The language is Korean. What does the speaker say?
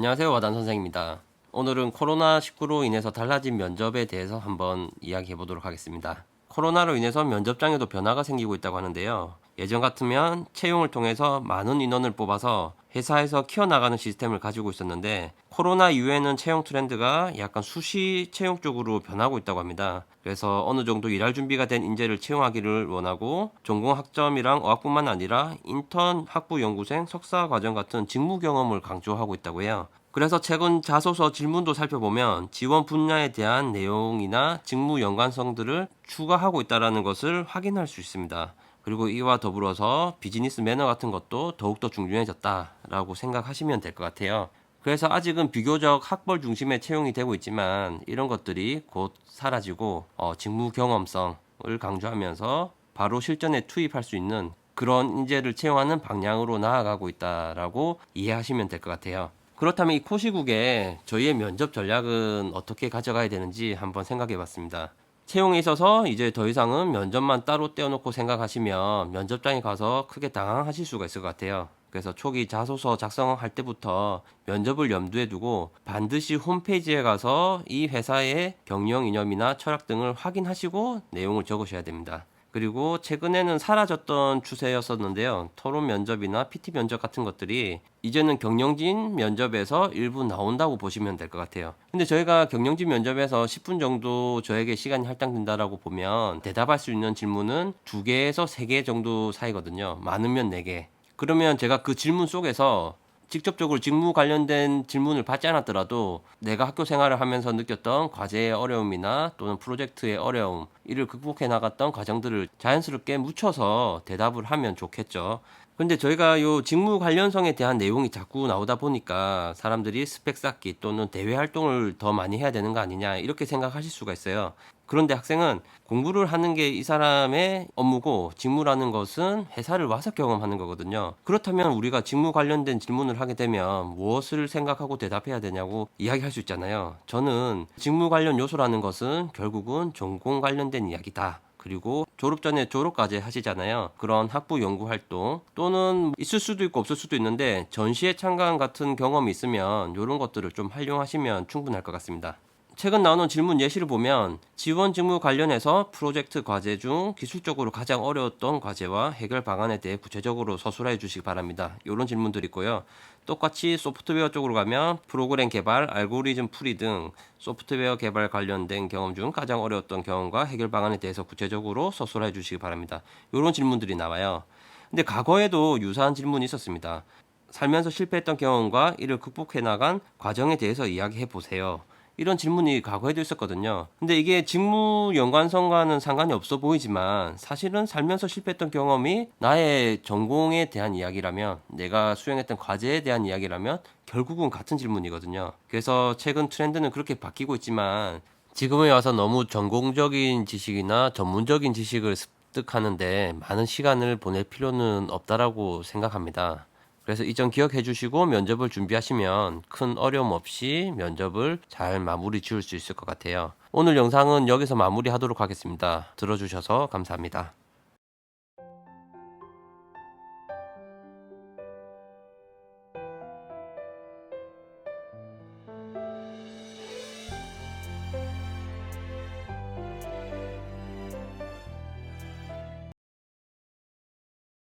안녕하세요. 와단 선생입니다. 오늘은 코로나19로 인해서 달라진 면접에 대해서 한번 이야기해 보도록 하겠습니다. 코로나로 인해서 면접장에도 변화가 생기고 있다고 하는데요. 예전 같으면 채용을 통해서 많은 인원을 뽑아서 회사에서 키워나가는 시스템을 가지고 있었는데 코로나 이후에는 채용 트렌드가 약간 수시 채용 쪽으로 변하고 있다고 합니다. 그래서 어느 정도 일할 준비가 된 인재를 채용하기를 원하고 전공 학점이랑 어학뿐만 아니라 인턴, 학부 연구생, 석사 과정 같은 직무 경험을 강조하고 있다고 해요. 그래서 최근 자소서 질문도 살펴보면 지원 분야에 대한 내용이나 직무 연관성들을 추가하고 있다는 것을 확인할 수 있습니다. 그리고 이와 더불어서 비즈니스 매너 같은 것도 더욱더 중요해졌다라고 생각하시면 될 것 같아요. 그래서 아직은 비교적 학벌 중심의 채용이 되고 있지만 이런 것들이 곧 사라지고 직무 경험성을 강조하면서 바로 실전에 투입할 수 있는 그런 인재를 채용하는 방향으로 나아가고 있다라고 이해하시면 될 것 같아요. 그렇다면 이 코시국에 저희의 면접 전략은 어떻게 가져가야 되는지 한번 생각해 봤습니다. 채용에 있어서 이제 더 이상은 면접만 따로 떼어놓고 생각하시면 면접장에 가서 크게 당황하실 수가 있을 것 같아요. 그래서 초기 자소서 작성할 때부터 면접을 염두에 두고 반드시 홈페이지에 가서 이 회사의 경영 이념이나 철학 등을 확인하시고 내용을 적으셔야 됩니다. 그리고 최근에는 사라졌던 추세였었는데요. 토론 면접이나 PT 면접 같은 것들이 이제는 경영진 면접에서 일부 나온다고 보시면 될 것 같아요. 근데 저희가 경영진 면접에서 10분 정도 저에게 시간이 할당된다라고 보면 대답할 수 있는 질문은 2개에서 3개 정도 사이거든요. 많으면 4개. 그러면 제가 그 질문 속에서 직접적으로 직무 관련된 질문을 받지 않았더라도 내가 학교 생활을 하면서 느꼈던 과제의 어려움이나 또는 프로젝트의 어려움, 이를 극복해 나갔던 과정들을 자연스럽게 묻혀서 대답을 하면 좋겠죠. 근데 저희가 요 직무 관련성에 대한 내용이 자꾸 나오다 보니까 사람들이 스펙 쌓기 또는 대외 활동을 더 많이 해야 되는 거 아니냐 이렇게 생각하실 수가 있어요. 그런데 학생은 공부를 하는 게 이 사람의 업무고 직무라는 것은 회사를 와서 경험하는 거거든요. 그렇다면 우리가 직무 관련된 질문을 하게 되면 무엇을 생각하고 대답해야 되냐고 이야기할 수 있잖아요. 저는 직무 관련 요소라는 것은 결국은 전공 관련된 이야기다. 그리고 졸업 전에 졸업까지 하시잖아요. 그런 학부 연구 활동 또는 있을 수도 있고 없을 수도 있는데 전시회 참관 같은 경험이 있으면 이런 것들을 좀 활용하시면 충분할 것 같습니다. 최근 나오는 질문 예시를 보면 지원 직무 관련해서 프로젝트 과제 중 기술적으로 가장 어려웠던 과제와 해결 방안에 대해 구체적으로 서술해 주시기 바랍니다. 이런 질문들이 있고요. 똑같이 소프트웨어 쪽으로 가면 프로그램 개발, 알고리즘 풀이 등 소프트웨어 개발 관련된 경험 중 가장 어려웠던 경험과 해결 방안에 대해서 구체적으로 서술해 주시기 바랍니다. 이런 질문들이 나와요. 근데 과거에도 유사한 질문이 있었습니다. 살면서 실패했던 경험과 이를 극복해 나간 과정에 대해서 이야기해 보세요. 이런 질문이 과거에도 있었거든요. 근데 이게 직무 연관성과는 상관이 없어 보이지만 사실은 살면서 실패했던 경험이 나의 전공에 대한 이야기라면, 내가 수행했던 과제에 대한 이야기라면 결국은 같은 질문이거든요. 그래서 최근 트렌드는 그렇게 바뀌고 있지만 지금에 와서 너무 전공적인 지식이나 전문적인 지식을 습득하는데 많은 시간을 보낼 필요는 없다라고 생각합니다. 그래서 이 점 기억해 주시고 면접을 준비하시면 큰 어려움 없이 면접을 잘 마무리 지을 수 있을 것 같아요. 오늘 영상은 여기서 마무리하도록 하겠습니다. 들어주셔서 감사합니다.